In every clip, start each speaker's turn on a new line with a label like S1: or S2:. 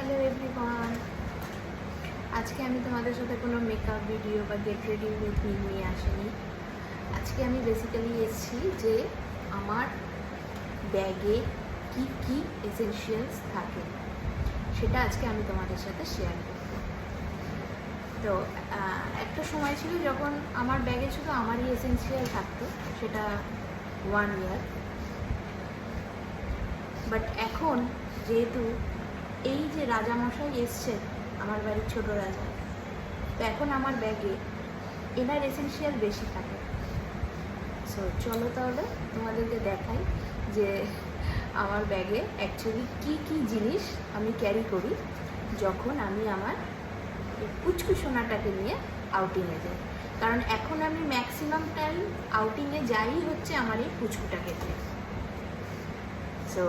S1: Hello everyone, আজকে আমি তোমাদের সাথে কোনো মেকআপ ভিডিও বা গেট রেডি উইথ মি নিয়ে আসিনি। আজকে আমি বেসিক্যালি এসেছি যে আমার ব্যাগে কি কি এসেনশিয়ালস থাকে সেটা আজকে আমি তোমাদের সাথে শেয়ার করব। তো একটা সময় ছিল যখন আমার ব্যাগে শুধু আমারই এসেনশিয়াল থাকতো, সেটা 1 ইয়ার। বাট এখন যেহেতু এই যে রাজামশাই এসছে আমার বাড়ির ছোট রাজা, তো এখন আমার ব্যাগে এনার এসেনশিয়াল বেশি থাকে। সো চলো তাহলে তোমাদেরকে দেখাই যে আমার ব্যাগে অ্যাকচুয়ালি কি কি জিনিস আমি ক্যারি করি যখন আমি আমার এই পুচকু সোনাটাকে নিয়ে আউটিংয়ে যাই। কারণ এখন আমি ম্যাক্সিমাম টাইম আউটিংয়ে যাই হচ্ছে আমার এই পুচকুটাকে নিয়ে। সো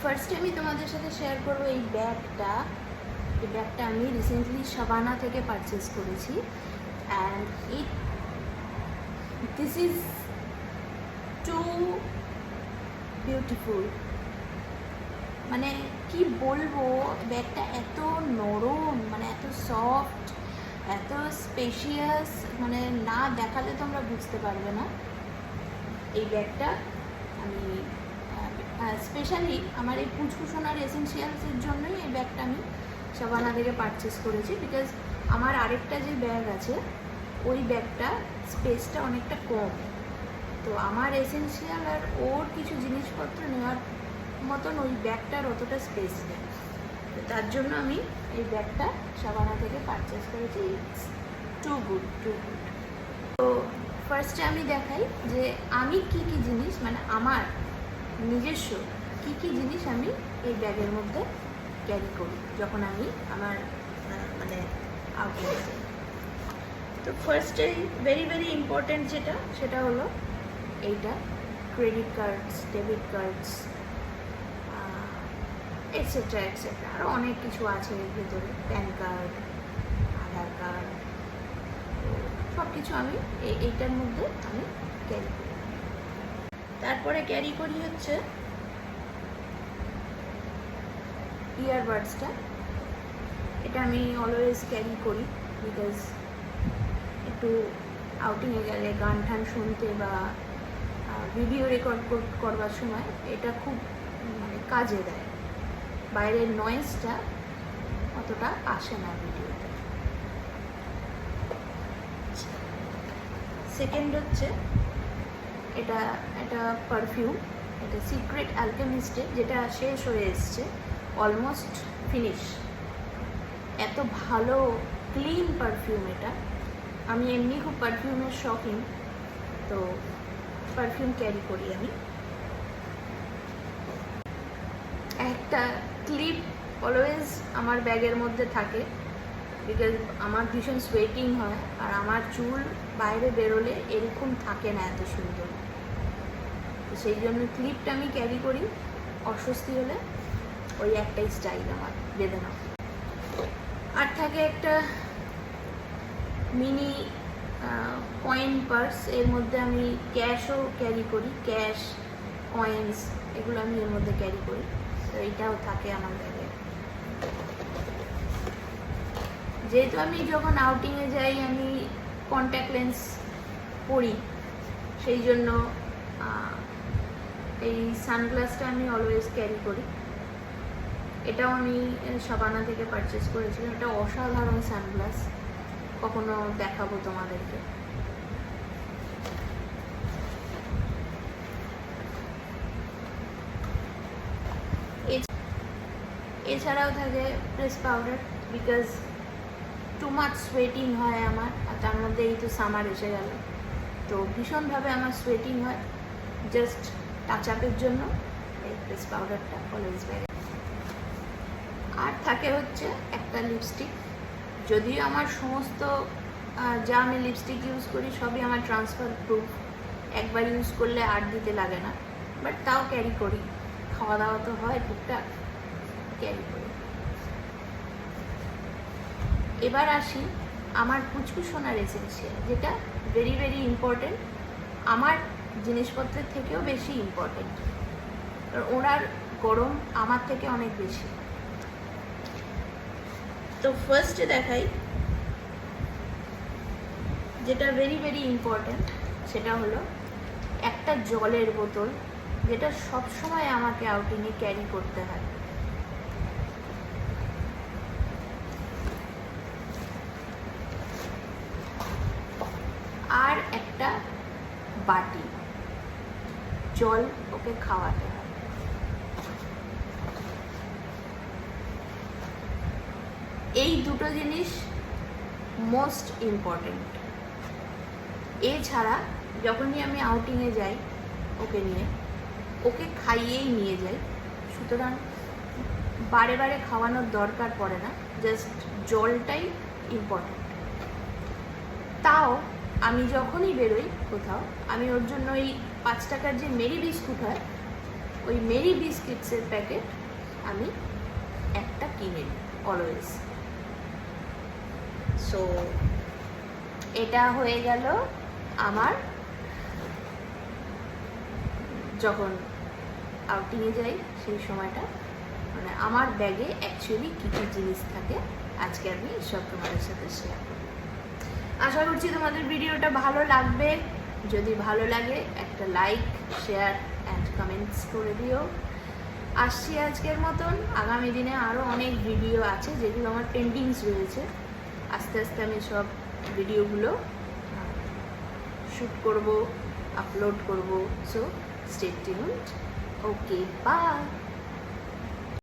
S1: ফার্স্টে আমি তোমাদের সাথে শেয়ার করবো এই ব্যাগটা। এই ব্যাগটা আমি রিসেন্টলি শাবানা থেকে পারচেস করেছি, and this is too beautiful. মানে কি বলবো, ব্যাগটা এত নরম, মানে এত সফট, এত স্পেশিয়াস, মানে না দেখালে তোমরা বুঝতে পারবে না। এই ব্যাগটা আমি স্পেশালি আমার এই পুচকু সোনার এসেনশিয়ালসের জন্যই এই ব্যাগটা আমি শাবানা থেকে পারচেস করেছি। বিকজ আমার আরেকটা যে ব্যাগ আছে ওই ব্যাগটা স্পেসটা অনেকটা কম, তো আমার এসেনশিয়াল আর ওর কিছু জিনিসপত্র নেওয়ার মতন ওই ব্যাগটার অতটা স্পেস নেই। তো তার জন্য আমি এই ব্যাগটা শাবানা থেকে পারচেস করেছি। It's too good. তো ফার্স্টে আমি দেখাই যে আমি কি কি জিনিস, মানে আমার নিজস্ব কি কি জিনিস আমি এই ব্যাগের মধ্যে ক্যারি করি যখন আমি আমার মানে আউটিংয়ে যাই। তো ফার্স্টে ভেরি ভেরি ইম্পর্ট্যান্ট সেটা হলো এইটা, credit cards, debit cards, etcetera etcetera, আরও অনেক কিছু আছে এর ভিতরে, প্যান কার্ড, আধার কার্ড, সব কিছু আমি এইটার মধ্যে আমি ক্যারি করি। তারপরে ক্যারি করি হচ্ছে ইয়ারবাডসটা। এটা আমি অলওয়েজ ক্যারি করি বিকজ একটু আউটিংয়ে গেলে গান টান শুনতে বা ভিডিও রেকর্ড করবার সময় এটা খুব মানে কাজে দেয়। বাইরের নয়েজটা অতটা আসে না ভিডিওতে। সেকেন্ড হচ্ছে এটা একটা পারফিউম, এটা সিক্রেট অ্যালকেমিস্টের, যেটা শেষ হয়ে এসছে, অলমোস্ট ফিনিশ। এত ভালো ক্লিন পারফিউম এটা। আমি এমনি খুব পারফিউমের শখিন, তো পারফিউম ক্যারি করি আমি। একটা ক্লিপ অলওয়েজ আমার ব্যাগের মধ্যে থাকে বিকজ আমার ভীষণ সোয়েটিং হয়, আর আমার চুল বাইরে বেরোলে এরকম থাকে না এত সুন্দর। তো সেই জন্য ক্লিপটা আমি ক্যারি করি, অস্বস্তি হলে ওই একটাই স্টাইল আমার বেঁধে নাও। আর থাকে একটা মিনি কয়েন পার্স, এর মধ্যে আমি ক্যাশও ক্যারি করি, ক্যাশ, কয়েন্স, এগুলো আমি এর মধ্যে ক্যারি করি। তো এইটাও থাকে আমার ব্যাগে। যেহেতু আমি যখন আউটিংয়ে যাই আমি কন্ট্যাক্ট লেন্স পরি, সেই জন্য এই সানগ্লাসটা আমি অলওয়েজ ক্যারি করি। এটাও আমি শাবানা থেকে পারচেস করেছিলাম। এটা অসাধারণ সানগ্লাস, কখনো দেখাবো তোমাদেরকে। এছাড়াও থাকে press powder, because too much sweating হয় আমার, আর তার মধ্যে এই তো সামার এসে গেল, তো ভীষণভাবে আমার সোয়েটিং হয়। জাস্ট টাচ আপের জন্য এই প্রেস পাউডারটা অলওয়েজ ব্যাগে। আর থাকে হচ্ছে একটা লিপস্টিক। যদিও আমার সমস্ত যা আমি লিপস্টিক ইউজ করি সবই আমার ট্রান্সফার প্রুফ, একবার ইউজ করলে আর দিতে লাগে না, বাট তাও ক্যারি করি। খাওয়া দাওয়া তো হয় টুকটাক, ক্যারি করি। এবার আসি আমার পুচকু সোনার এসেনশিয়াল, যেটা ভেরি ভেরি ইম্পর্টেন্ট, আমার জিনিসপত্রের থেকেও বেশি ইম্পর্টেন্ট, কারণ ওনার গরম আমার থেকে অনেক বেশি। তো ফার্স্টে দেখাই যেটা ভেরি ভেরি ইম্পর্ট্যান্ট, সেটা হলো একটা জলের বোতল, যেটা সবসময় আমাকে আউটিংয়ে ক্যারি করতে হয়। আর একটা বাটি, জল ওকে খাওয়াতে হয়। এই দুটো জিনিস মোস্ট ইম্পর্টেন্ট। এছাড়া যখনই আমি আউটিংয়ে যাই ওকে নিয়ে, ওকে খাইয়েই নিয়ে যাই, সুতরাং বারে বারে খাওয়ানোর দরকার পড়ে না, জাস্ট জলটাই ইম্পর্টেন্ট। তাও আমি যখনই বেরোই কোথাও, আমি ওর জন্য ওই 5 টাকার যে মেরি বিস্কুট হয়, ওই মেরি বিস্কিটসের প্যাকেট আমি একটা কিনে নিই অলওয়েজ। সো এটা হয়ে গেল আমার যখন আউটিংয়ে যাই সেই সময়টা, মানে আমার ব্যাগে অ্যাকচুয়ালি কী কী জিনিস থাকে আজকে আমি সব তোমাদের সাথে শেয়ার করব। আশা করছি তোমাদের ভিডিওটা ভালো লাগবে। যদি ভালো লাগে একটা লাইক, শেয়ার অ্যান্ড কমেন্টস করে দিও। আসছি আজকের মতন। আগামী দিনে আরও অনেক ভিডিও আছে যেগুলো আমার পেন্ডিংস রয়েছে। আস্তে আস্তে আমি সব ভিডিওগুলো শ্যুট করব, আপলোড করব। So stay tuned. Okay, by.